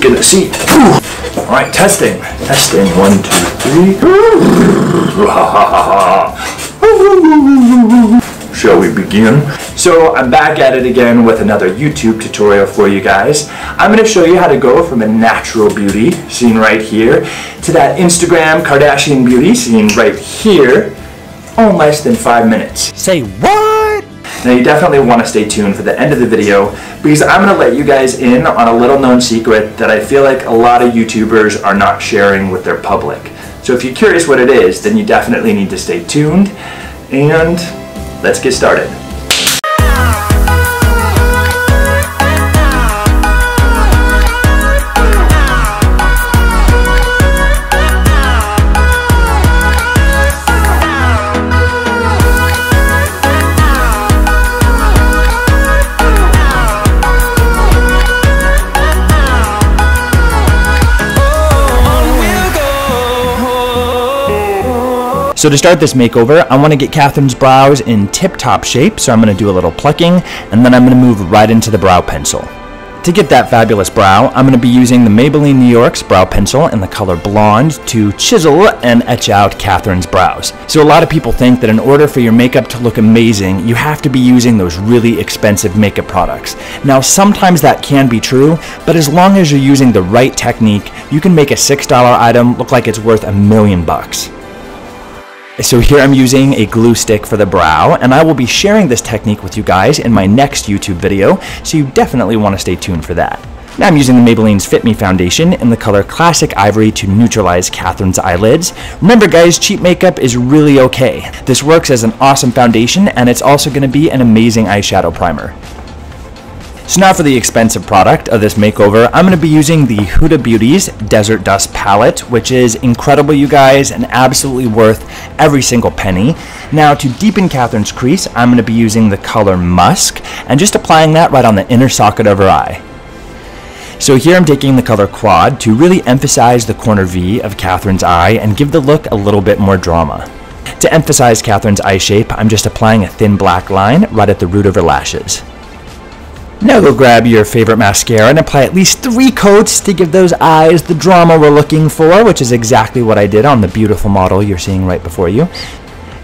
gonna see. All right, testing. 1, 2, 3. Shall we begin? So I'm back at it again with another YouTube tutorial for you guys. I'm going to show you how to go from a natural beauty, seen right here, to that Instagram Kardashian beauty, seen right here, all in less than 5 minutes. Say what? Now you definitely want to stay tuned for the end of the video because I'm going to let you guys in on a little known secret that I feel like a lot of YouTubers are not sharing with their public. So if you're curious what it is, then you definitely need to stay tuned, and let's get started. So to start this makeover, I want to get Catherine's brows in tip-top shape, so I'm going to do a little plucking, and then I'm going to move right into the brow pencil. To get that fabulous brow, I'm going to be using the Maybelline New York's brow pencil in the color Blonde to chisel and etch out Catherine's brows. So a lot of people think that in order for your makeup to look amazing, you have to be using those really expensive makeup products. Now sometimes that can be true, but as long as you're using the right technique, you can make a $6 item look like it's worth $1 million. So here I'm using a glue stick for the brow, and I will be sharing this technique with you guys in my next YouTube video, so you definitely want to stay tuned for that. Now I'm using the Maybelline's Fit Me foundation in the color Classic Ivory to neutralize Catherine's eyelids. Remember guys, cheap makeup is really okay. This works as an awesome foundation, and it's also going to be an amazing eyeshadow primer. So now for the expensive product of this makeover, I'm going to be using the Huda Beauty's Desert Dust palette, which is incredible, you guys, and absolutely worth every single penny. Now to deepen Catherine's crease, I'm going to be using the color Musk, and just applying that right on the inner socket of her eye. So here I'm taking the color Quad to really emphasize the corner V of Catherine's eye and give the look a little bit more drama. To emphasize Catherine's eye shape, I'm just applying a thin black line right at the root of her lashes. Now go grab your favorite mascara and apply at least 3 coats to give those eyes the drama we're looking for, which is exactly what I did on the beautiful model you're seeing right before you.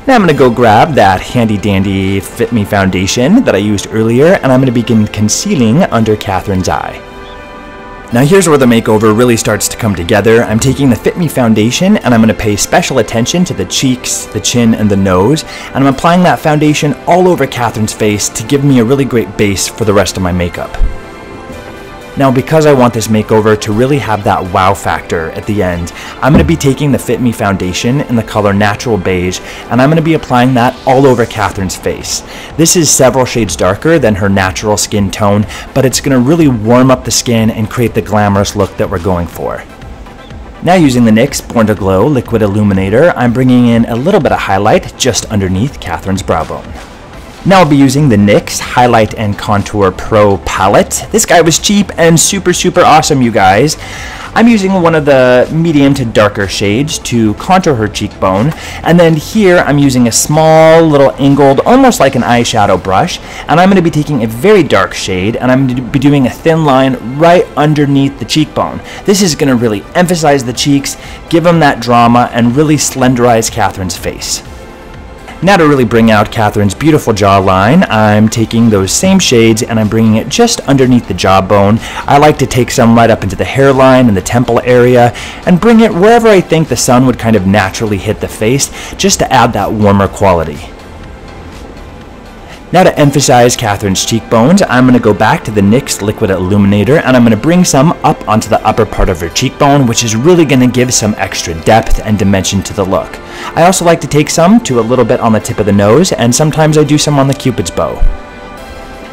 Now I'm going to go grab that handy dandy Fit Me foundation that I used earlier, and I'm going to begin concealing under Catherine's eye. Now here's where the makeover really starts to come together. I'm taking the Fit Me foundation and I'm going to pay special attention to the cheeks, the chin, and the nose, and I'm applying that foundation all over Catherine's face to give me a really great base for the rest of my makeup. Now because I want this makeover to really have that wow factor at the end, I'm going to be taking the Fit Me foundation in the color Natural Beige, and I'm going to be applying that all over Catherine's face. This is several shades darker than her natural skin tone, but it's going to really warm up the skin and create the glamorous look that we're going for. Now using the NYX Born to Glow Liquid Illuminator, I'm bringing in a little bit of highlight just underneath Catherine's brow bone. Now I'll be using the NYX Highlight and Contour Pro palette. This guy was cheap and super awesome, you guys. I'm using one of the medium to darker shades to contour her cheekbone, and then here I'm using a small little angled, almost like an eyeshadow brush, and I'm going to be taking a very dark shade and I'm going to be doing a thin line right underneath the cheekbone. This is going to really emphasize the cheeks, give them that drama, and really slenderize Catherine's face. Now to really bring out Catherine's beautiful jawline, I'm taking those same shades and I'm bringing it just underneath the jawbone. I like to take some right up into the hairline and the temple area and bring it wherever I think the sun would kind of naturally hit the face, just to add that warmer quality. Now to emphasize Catherine's cheekbones, I'm going to go back to the NYX Liquid Illuminator and I'm going to bring some up onto the upper part of her cheekbone, which is really going to give some extra depth and dimension to the look. I also like to take some to a little bit on the tip of the nose, and sometimes I do some on the Cupid's bow.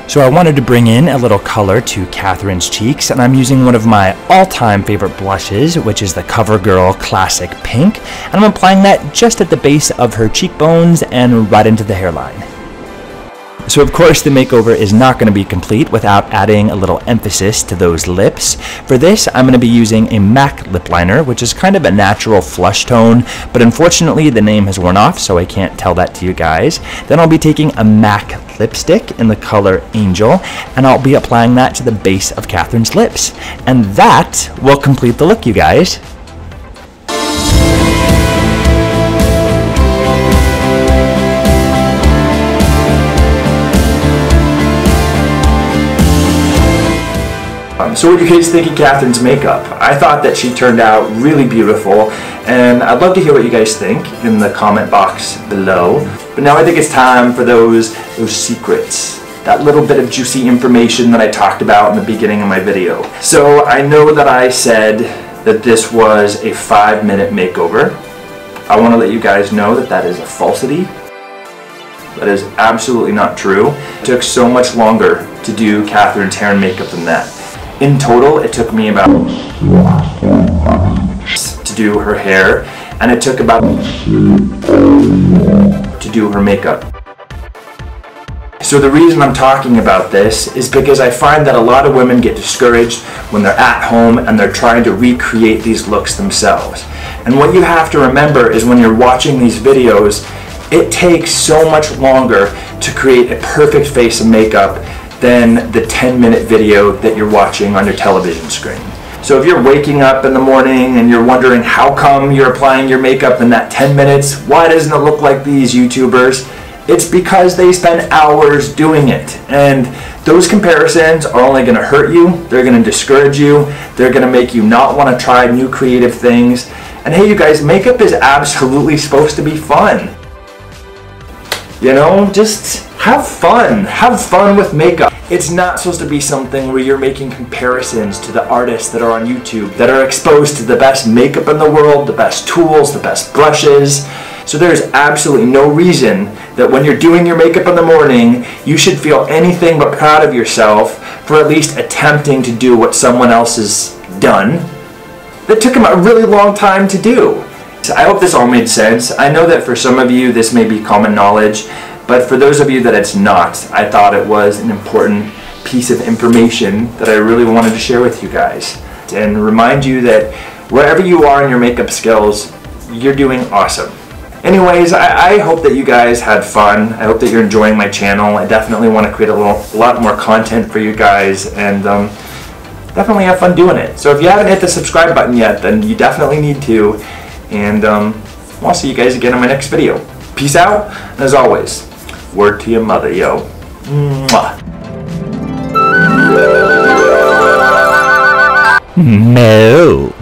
So I wanted to bring in a little color to Catherine's cheeks, and I'm using one of my all-time favorite blushes, which is the CoverGirl Classic Pink, and I'm applying that just at the base of her cheekbones and right into the hairline. So of course the makeover is not going to be complete without adding a little emphasis to those lips. For this, I'm going to be using a MAC lip liner, which is kind of a natural flush tone, but unfortunately the name has worn off, so I can't tell that to you guys. Then I'll be taking a MAC lipstick in the color Angel, and I'll be applying that to the base of Catherine's lips. And that will complete the look, you guys. So what do you guys think of Catherine's makeup? I thought that she turned out really beautiful, and I'd love to hear what you guys think in the comment box below. But now I think it's time for those secrets, that little bit of juicy information that I talked about in the beginning of my video. So I know that I said that this was a 5-minute makeover. I want to let you guys know that that is a falsity. That is absolutely not true. It took so much longer to do Catherine's hair and makeup than that. In total, it took me about to do her hair, and it took about to do her makeup. So the reason I'm talking about this is because I find that a lot of women get discouraged when they're at home and they're trying to recreate these looks themselves. And what you have to remember is when you're watching these videos, it takes so much longer to create a perfect face and makeup than the 10-minute video that you're watching on your television screen. So if you're waking up in the morning and you're wondering how come you're applying your makeup in that 10 minutes, why doesn't it look like these YouTubers? It's because they spend hours doing it. And those comparisons are only gonna hurt you, they're gonna discourage you, they're gonna make you not wanna try new creative things. And hey you guys, makeup is absolutely supposed to be fun. You know, just have fun with makeup. It's not supposed to be something where you're making comparisons to the artists that are on YouTube that are exposed to the best makeup in the world, the best tools, the best brushes. So there's absolutely no reason that when you're doing your makeup in the morning, you should feel anything but proud of yourself for at least attempting to do what someone else has done that took them a really long time to do. I hope this all made sense. I know that for some of you this may be common knowledge, but for those of you that it's not, I thought it was an important piece of information that I really wanted to share with you guys. And remind you that wherever you are in your makeup skills, you're doing awesome. Anyways, I hope that you guys had fun. I hope that you're enjoying my channel. I definitely want to create a lot more content for you guys, and definitely have fun doing it. So if you haven't hit the subscribe button yet, then you definitely need to. And I'll see you guys again in my next video. Peace out, and as always, word to your mother, yo. Mwah. No.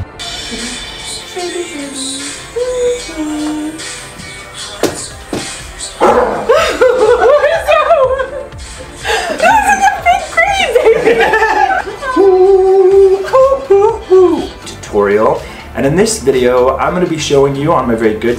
Tutorial, and in this video I'm going to be showing you on my very good